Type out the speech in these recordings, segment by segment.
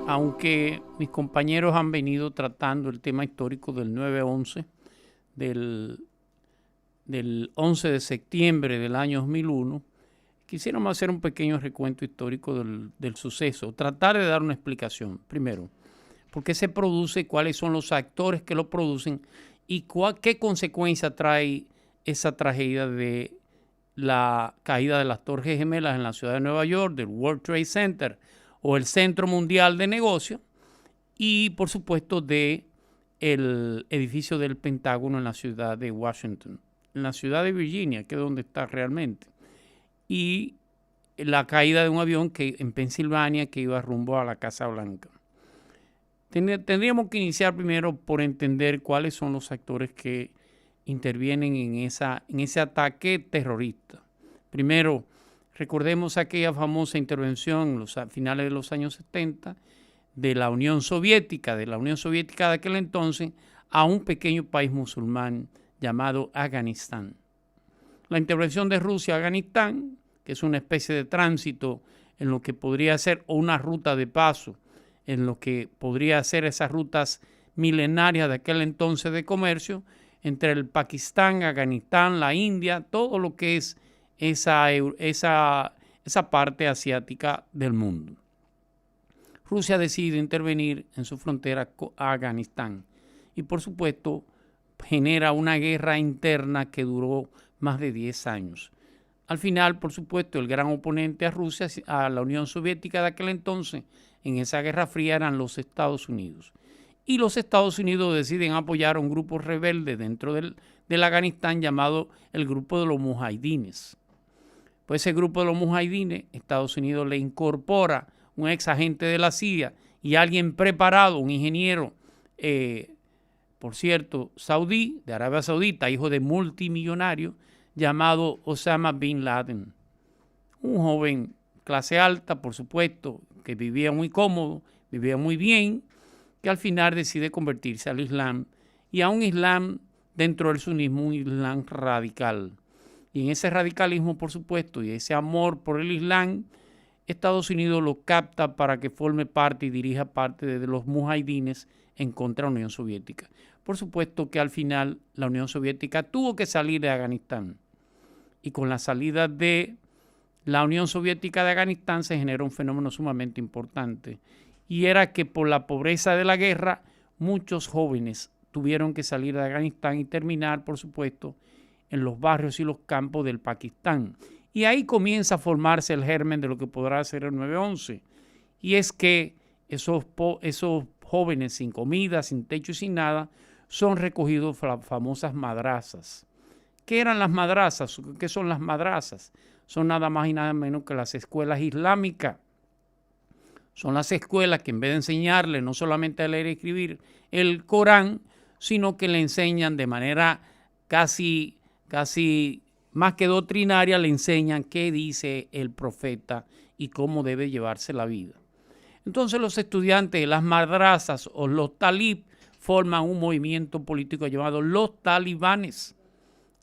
aunque mis compañeros han venido tratando el tema histórico del 9/11, del 11 de septiembre del año 2001, quisiéramos hacer un pequeño recuento histórico del suceso, tratar de dar una explicación. Primero, por qué se produce, cuáles son los actores que lo producen y qué consecuencia trae esa tragedia de la caída de las Torres Gemelas en la ciudad de Nueva York, del World Trade Center o el Centro Mundial de Negocios, y por supuesto de el edificio del Pentágono en la ciudad de Washington, en la ciudad de Virginia, que es donde está realmente, y la caída de un avión en Pensilvania que iba rumbo a la Casa Blanca. Tendríamos que iniciar primero por entender cuáles son los actores que intervienen en ese ataque terrorista. Primero, recordemos aquella famosa intervención en los finales de los años 70 de la Unión Soviética de aquel entonces, a un pequeño país musulmán llamado Afganistán. La intervención de Rusia a Afganistán, que es una especie de tránsito en lo que podría ser, o una ruta de paso, en lo que podría ser esas rutas milenarias de aquel entonces de comercio, entre el Pakistán, Afganistán, la India, todo lo que es esa parte asiática del mundo. Rusia decide intervenir en su frontera a Afganistán y por supuesto genera una guerra interna que duró más de 10 años. Al final, por supuesto, el gran oponente a Rusia, a la Unión Soviética de aquel entonces, en esa Guerra Fría eran los Estados Unidos. Y los Estados Unidos deciden apoyar a un grupo rebelde dentro del Afganistán llamado el grupo de los mujahidines. Pues ese grupo de los mujahidines, Estados Unidos le incorpora un ex agente de la CIA y alguien preparado, un ingeniero, por cierto, saudí, de Arabia Saudita, hijo de multimillonario, llamado Osama Bin Laden. Un joven clase alta, por supuesto, que vivía muy cómodo, vivía muy bien, que al final decide convertirse al Islam, y a un Islam dentro del sunismo, un Islam radical. Y en ese radicalismo, por supuesto, y ese amor por el Islam, Estados Unidos lo capta para que forme parte y dirija parte de los mujahidines en contra de la Unión Soviética. Por supuesto que al final la Unión Soviética tuvo que salir de Afganistán. Y con la salida de la Unión Soviética de Afganistán se generó un fenómeno sumamente importante. Y era que por la pobreza de la guerra, muchos jóvenes tuvieron que salir de Afganistán y terminar, por supuesto, en los barrios y los campos del Pakistán. Y ahí comienza a formarse el germen de lo que podrá ser el 9/11. Y es que esos jóvenes sin comida, sin techo y sin nada, son recogidos por las famosas madrazas. ¿Qué eran las madrazas? ¿Qué son las madrazas? Son nada más y nada menos que las escuelas islámicas. Son las escuelas que en vez de enseñarle no solamente a leer y escribir el Corán, sino que le enseñan de manera casi más que doctrinaria, le enseñan qué dice el profeta y cómo debe llevarse la vida. Entonces los estudiantes de las madrazas o los talib forman un movimiento político llamado los talibanes.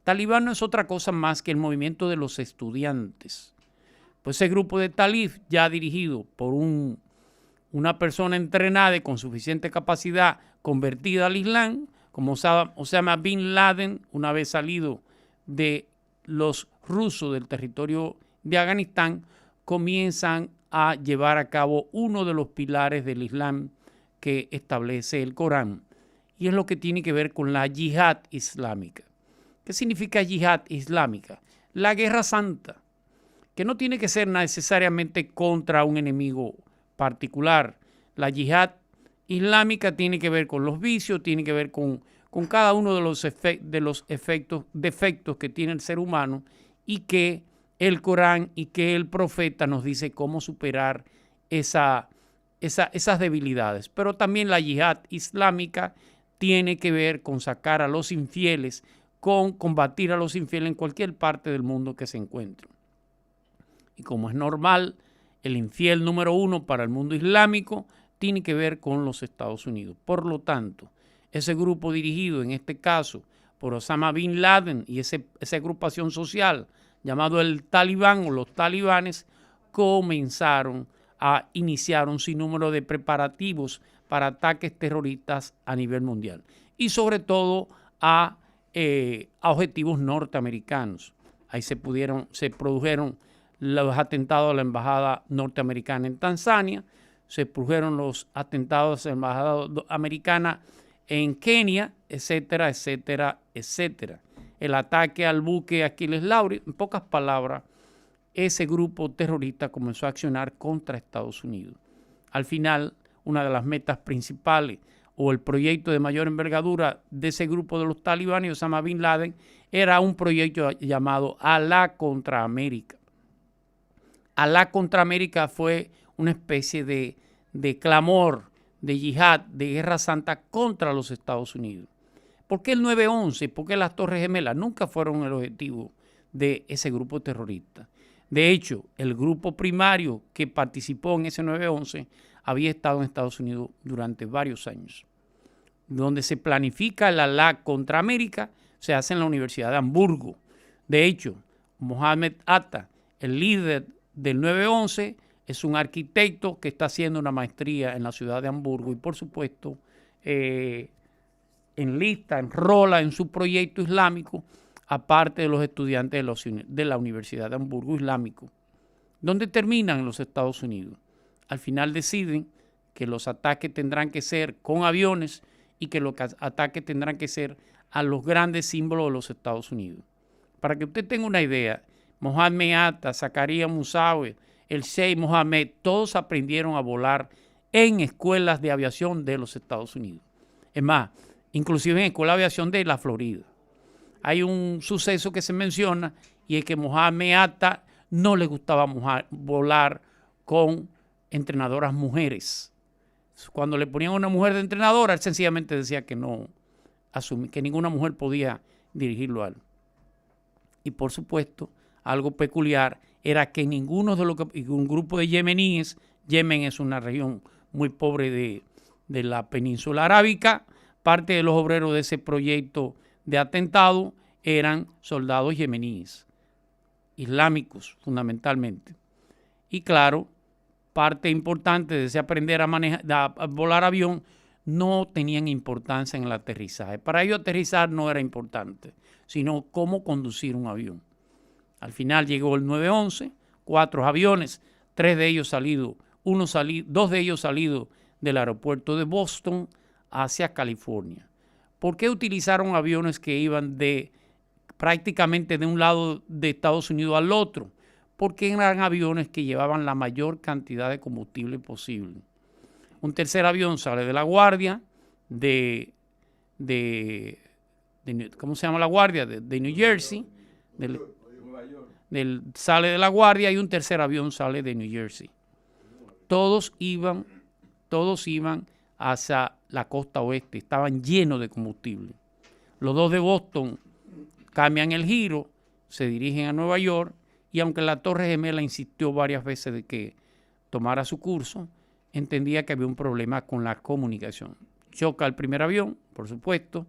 Talibán no es otra cosa más que el movimiento de los estudiantes. Pues ese grupo de talib, ya dirigido por una persona entrenada y con suficiente capacidad convertida al Islam, como Osama Bin Laden, una vez salido de los rusos del territorio de Afganistán, comienzan a llevar a cabo uno de los pilares del Islam que establece el Corán, y es lo que tiene que ver con la yihad islámica. ¿Qué significa yihad islámica? La guerra santa, que no tiene que ser necesariamente contra un enemigo particular. La yihad islámica tiene que ver con los vicios, tiene que ver con cada uno de los defectos que tiene el ser humano, y que el Corán y que el profeta nos dice cómo superar esas debilidades. Pero también la yihad islámica tiene que ver con sacar a los infieles, con combatir a los infieles en cualquier parte del mundo que se encuentren. Y como es normal, el infiel número uno para el mundo islámico tiene que ver con los Estados Unidos. Por lo tanto, ese grupo dirigido en este caso por Osama Bin Laden y esa agrupación social llamado el Talibán o los talibanes comenzaron a iniciar un sinnúmero de preparativos para ataques terroristas a nivel mundial y sobre todo a objetivos norteamericanos. Ahí se produjeron los atentados a la embajada norteamericana en Tanzania, se produjeron los atentados a la embajada americana en Kenia, etcétera, etcétera, etcétera. El ataque al buque Aquiles Lauri, en pocas palabras, ese grupo terrorista comenzó a accionar contra Estados Unidos. Al final, una de las metas principales o el proyecto de mayor envergadura de ese grupo de los talibanes, Osama Bin Laden, era un proyecto llamado Alá contra América. Alá contra América fue una especie de clamor, de yihad, de guerra santa contra los Estados Unidos. ¿Por qué el 9/11? ¿Por qué las Torres Gemelas? Nunca fueron el objetivo de ese grupo terrorista. De hecho, el grupo primario que participó en ese 9/11 había estado en Estados Unidos durante varios años. Donde se planifica el Alá contra América se hace en la Universidad de Hamburgo. De hecho, Mohammed Atta, el líder del 9/11, es un arquitecto que está haciendo una maestría en la ciudad de Hamburgo y, por supuesto, enrola en su proyecto islámico, aparte de los estudiantes de la Universidad de Hamburgo Islámico. ¿Dónde terminan los Estados Unidos? Al final deciden que los ataques tendrán que ser con aviones y que los ataques tendrán que ser a los grandes símbolos de los Estados Unidos. Para que usted tenga una idea, Mohammed Atta, Zakaria Musawe, el Sheikh Mohammed, todos aprendieron a volar en escuelas de aviación de los Estados Unidos. Es más, inclusive en escuela de aviación de la Florida. Hay un suceso que se menciona y es que Mohammed Atta no le gustaba volar con entrenadoras mujeres. Cuando le ponían a una mujer de entrenadora, él sencillamente decía que no, que ninguna mujer podía dirigirlo a él. Y por supuesto, algo peculiar era que un grupo de yemeníes, Yemen es una región muy pobre de la península arábica, parte de los obreros de ese proyecto de atentado eran soldados yemeníes, islámicos fundamentalmente. Y claro, parte importante de ese aprender a volar avión no tenían importancia en el aterrizaje. Para ellos aterrizar no era importante, sino cómo conducir un avión. Al final llegó el 9/11, 4 aviones, 2 de ellos salidos del aeropuerto de Boston hacia California. ¿Por qué utilizaron aviones que iban prácticamente de un lado de Estados Unidos al otro? Porque eran aviones que llevaban la mayor cantidad de combustible posible. Un tercer avión sale de la Guardia ¿cómo se llama la Guardia? De New Jersey. Sale de la Guardia y un tercer avión sale de New Jersey. Todos iban hacia la costa oeste, estaban llenos de combustible. Los 2 de Boston cambian el giro, se dirigen a Nueva York y aunque la Torre Gemela insistió varias veces de que tomara su curso, entendía que había un problema con la comunicación. Choca el primer avión, por supuesto,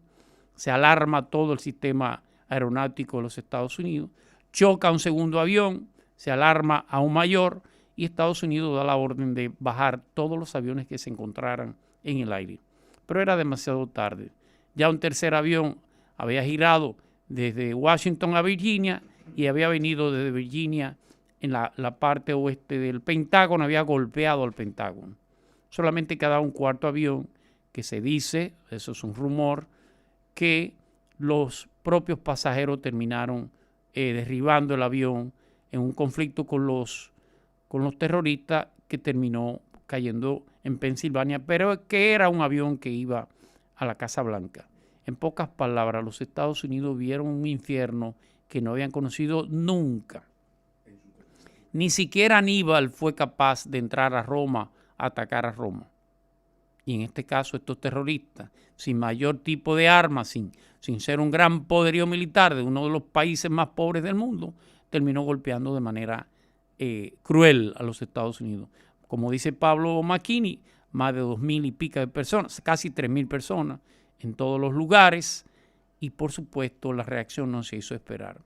se alarma todo el sistema aeronáutico de los Estados Unidos, choca un segundo avión, se alarma aún mayor y Estados Unidos da la orden de bajar todos los aviones que se encontraran en el aire. Pero era demasiado tarde. Ya un tercer avión había girado desde Washington a Virginia y había venido desde Virginia en la parte oeste del Pentágono, había golpeado al Pentágono. Solamente quedaba un cuarto avión que se dice, eso es un rumor, que los propios pasajeros terminaron derribando el avión en un conflicto con los terroristas que terminó cayendo en Pensilvania, pero que era un avión que iba a la Casa Blanca. En pocas palabras, los Estados Unidos vieron un infierno que no habían conocido nunca. Ni siquiera Aníbal fue capaz de entrar a Roma, a atacar a Roma. Y en este caso, estos terroristas, sin mayor tipo de armas, sin ser un gran poderío militar de uno de los países más pobres del mundo, terminó golpeando de manera cruel a los Estados Unidos. Como dice Pablo McKinney, más de 2,000 y pico de personas, casi 3,000 personas en todos los lugares y por supuesto la reacción no se hizo esperar.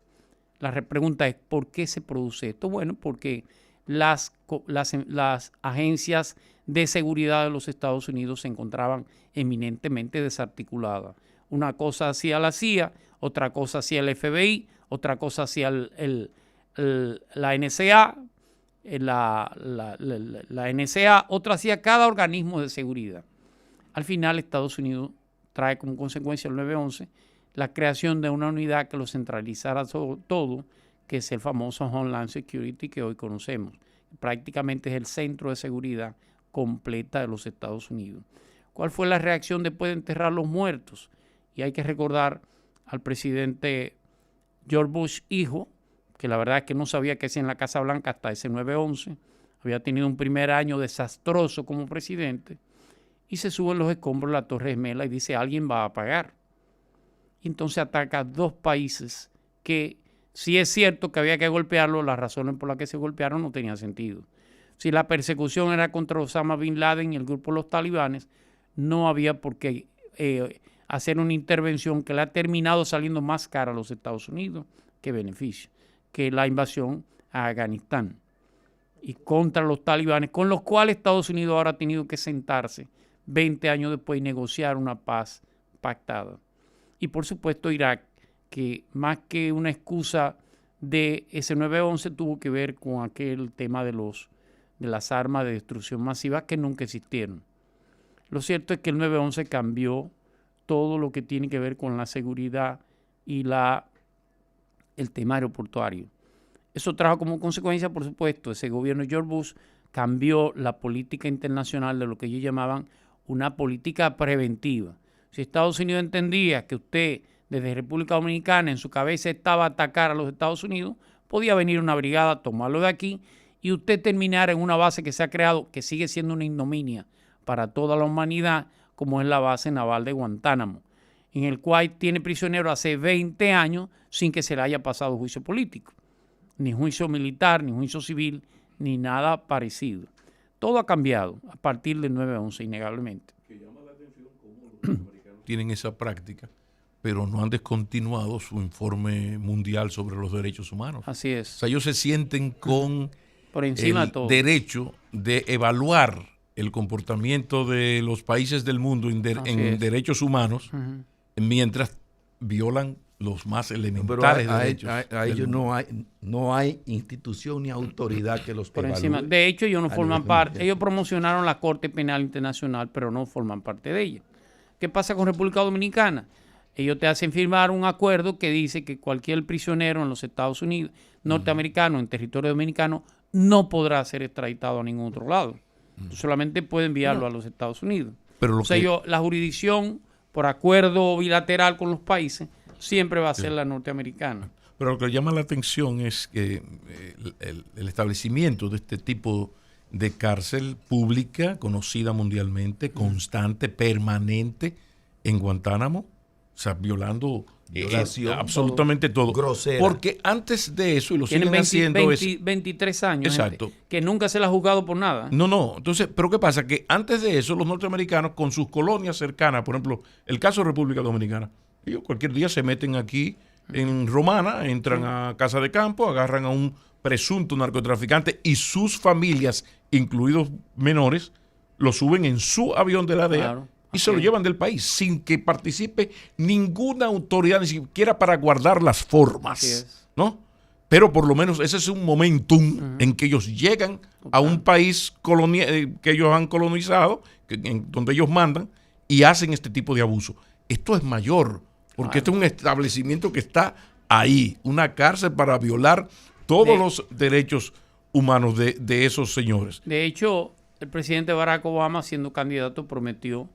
La pregunta es, ¿por qué se produce esto? Bueno, porque las agencias de seguridad de los Estados Unidos se encontraban eminentemente desarticuladas. Una cosa hacía la CIA, otra cosa hacía el FBI, otra cosa hacía la NSA, la NSA, otra hacía cada organismo de seguridad. Al final, Estados Unidos trae como consecuencia el 9/11 la creación de una unidad que lo centralizara todo, que es el famoso Homeland Security que hoy conocemos. Prácticamente es el centro de seguridad completa de los Estados Unidos. ¿Cuál fue la reacción después de enterrar los muertos? Y hay que recordar al presidente George Bush hijo, que la verdad es que no sabía qué hacía en la Casa Blanca hasta ese 9/11. Había tenido un primer año desastroso como presidente. Y se sube en los escombros la Torre Gemela y dice, alguien va a pagar. Y entonces ataca a dos países que, si es cierto que había que golpearlos, las razones por las que se golpearon no tenían sentido. Si la persecución era contra Osama Bin Laden y el grupo de los talibanes, no había por qué hacer una intervención que le ha terminado saliendo más cara a los Estados Unidos que beneficio, que la invasión a Afganistán y contra los talibanes, con los cuales Estados Unidos ahora ha tenido que sentarse 20 años después y negociar una paz pactada. Y por supuesto Irak, que más que una excusa de ese 9/11 tuvo que ver con aquel tema de las armas de destrucción masiva que nunca existieron. Lo cierto es que el 9/11 cambió todo lo que tiene que ver con la seguridad y el tema aeroportuario. Eso trajo como consecuencia, por supuesto, ese gobierno de George Bush cambió la política internacional de lo que ellos llamaban una política preventiva. Si Estados Unidos entendía que usted desde República Dominicana en su cabeza estaba a atacar a los Estados Unidos, podía venir una brigada, tomarlo de aquí y usted terminar en una base que se ha creado, que sigue siendo una ignominia para toda la humanidad, como es la base naval de Guantánamo, en el cual tiene prisionero hace 20 años sin que se le haya pasado juicio político, ni juicio militar, ni juicio civil, ni nada parecido. Todo ha cambiado a partir del 9/11, innegablemente. Que llama la atención cómo los americanos tienen esa práctica, pero no han descontinuado su informe mundial sobre los derechos humanos. Así es. O sea, ellos se sienten con por encima el de todo derecho de evaluar el comportamiento de los países del mundo en derechos humanos, mientras violan los más elementales derechos. A ellos no hay institución ni autoridad que los por evalúe. encima. De hecho, ellos no forman parte. Ellos promocionaron la Corte Penal Internacional, pero no forman parte de ella. ¿Qué pasa con República Dominicana? Ellos te hacen firmar un acuerdo que dice que cualquier prisionero en los Estados Unidos, norteamericano, en territorio dominicano, no podrá ser extraditado a ningún otro lado. Solamente puede enviarlo a los Estados Unidos. Pero la jurisdicción, por acuerdo bilateral con los países, siempre va a ser la norteamericana. Pero lo que llama la atención es que el establecimiento de este tipo de cárcel pública, conocida mundialmente, constante, permanente, en Guantánamo, o sea, violando absolutamente todo. Grosera. Porque antes de eso, y lo Tienen siguen haciendo, 23 años. Exacto. Que nunca se le ha juzgado por nada. No. Entonces, pero ¿qué pasa? Que antes de eso, los norteamericanos, con sus colonias cercanas, por ejemplo, el caso de República Dominicana, ellos cualquier día se meten aquí en Romana, entran a Casa de Campo, agarran a un presunto narcotraficante y sus familias, incluidos menores, lo suben en su avión de la DEA. Claro. Y se lo llevan del país sin que participe ninguna autoridad, ni siquiera para guardar las formas, ¿no? Pero por lo menos ese es un momentum en que ellos llegan a un país que ellos han colonizado, donde ellos mandan, y hacen este tipo de abuso. Esto es mayor, porque este es un establecimiento que está ahí, una cárcel para violar todos los derechos humanos de esos señores. De hecho, el presidente Barack Obama, siendo candidato, prometió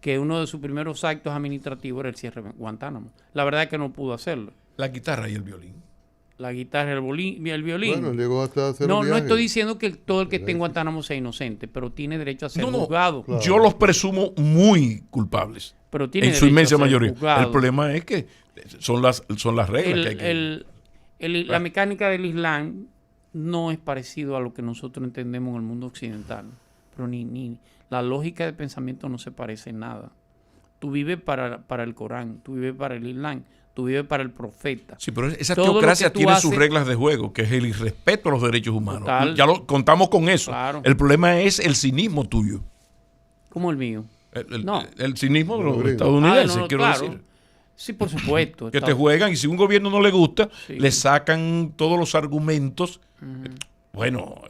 que uno de sus primeros actos administrativos era el cierre de Guantánamo. La verdad es que no pudo hacerlo. La guitarra y el violín. La guitarra y el violín. Bueno, llegó hasta hacer no estoy diciendo que todo el que esté en Guantánamo sea inocente, pero tiene derecho a ser juzgado. Claro. Yo los presumo muy culpables. Pero tiene en su inmensa mayoría. Juzgado. El problema es que son las reglas que hay que... La mecánica del Islam no es parecido a lo que nosotros entendemos en el mundo occidental. Pero ni la lógica de pensamiento no se parece en nada. Tú vives para el Corán, tú vives para el Islam, tú vives para el profeta. Sí, pero esa Todo lo teocracia que tú tiene sus haces- reglas de juego, que es el irrespeto a los derechos humanos. Total. Ya lo contamos con eso. Claro. El problema es el cinismo tuyo. Como el mío. No. El cinismo de los gringos. estadounidenses, no, quiero claro. decir. Sí, por supuesto. Que te juegan y si un gobierno no le gusta, Sí. le sacan todos los argumentos. Bueno,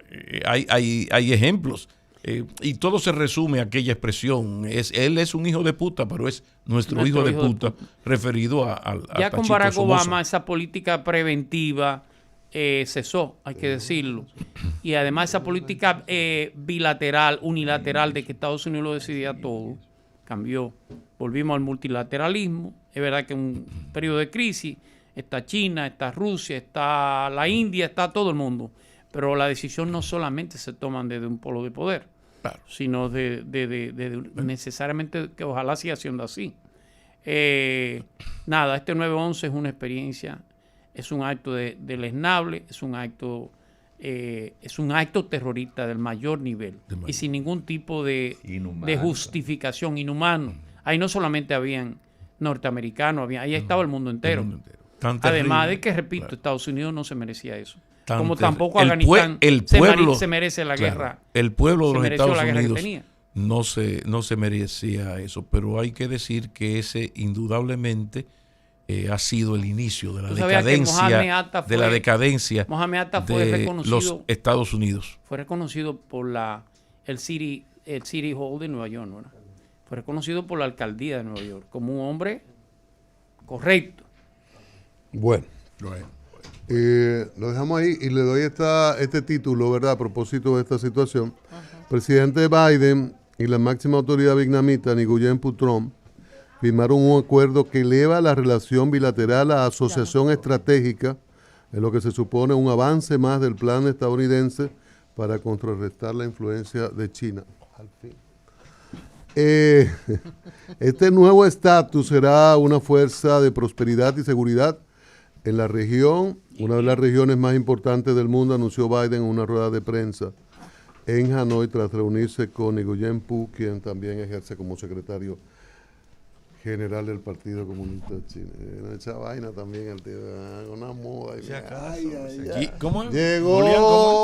hay ejemplos. Y todo se resume a aquella expresión. Él es un hijo de puta, pero es nuestro hijo de puta, referido al Ya con Tachito Barack Somoza. Obama esa política preventiva cesó, hay que decirlo. Y además esa política bilateral, unilateral, de que Estados Unidos lo decidía todo, cambió. Volvimos al multilateralismo. Es verdad que en un periodo de crisis está China, está Rusia, está la India, está todo el mundo. Pero la decisión no solamente se toman desde un polo de poder, Claro. sino de necesariamente que ojalá siga siendo así. Nada, este 9/11 es una experiencia, es un acto deleznable, es un acto terrorista del mayor nivel y sin ningún tipo de justificación, inhumano. Ahí no solamente habían norteamericanos, ahí estaba el mundo entero. Tan Además terrible. de que, repito, Claro. Estados Unidos no se merecía eso. Tan Como terrible. tampoco El Afganistán pueblo, se merece la claro, guerra. el pueblo de se los mereció Estados la guerra que Unidos tenía. no se merecía eso, pero hay que decir que ese indudablemente ha sido el inicio de la Tú sabías que Mohammed Atta decadencia Mohammed Atta fue de reconocido, los Estados Unidos. fue reconocido por el City Hall de Nueva York, ¿no? Fue reconocido por la alcaldía de Nueva York como un hombre correcto. Bueno, lo dejamos ahí y le doy este título, ¿verdad? A propósito de esta situación. Presidente Biden y la máxima autoridad vietnamita, Nguyen Phu Trong, firmaron un acuerdo que eleva la relación bilateral a asociación estratégica, en lo que se supone un avance más del plan estadounidense para contrarrestar la influencia de China. Al fin. Este nuevo estatus será una fuerza de prosperidad y seguridad en la región, una de las regiones más importantes del mundo, anunció Biden en una rueda de prensa en Hanoi tras reunirse con Nguyen Phu, quien también ejerce como secretario general del Partido Comunista Chino. Esa vaina también, el tío, una moda. ¿Cómo es? Llegó. Julián, ¿cómo es?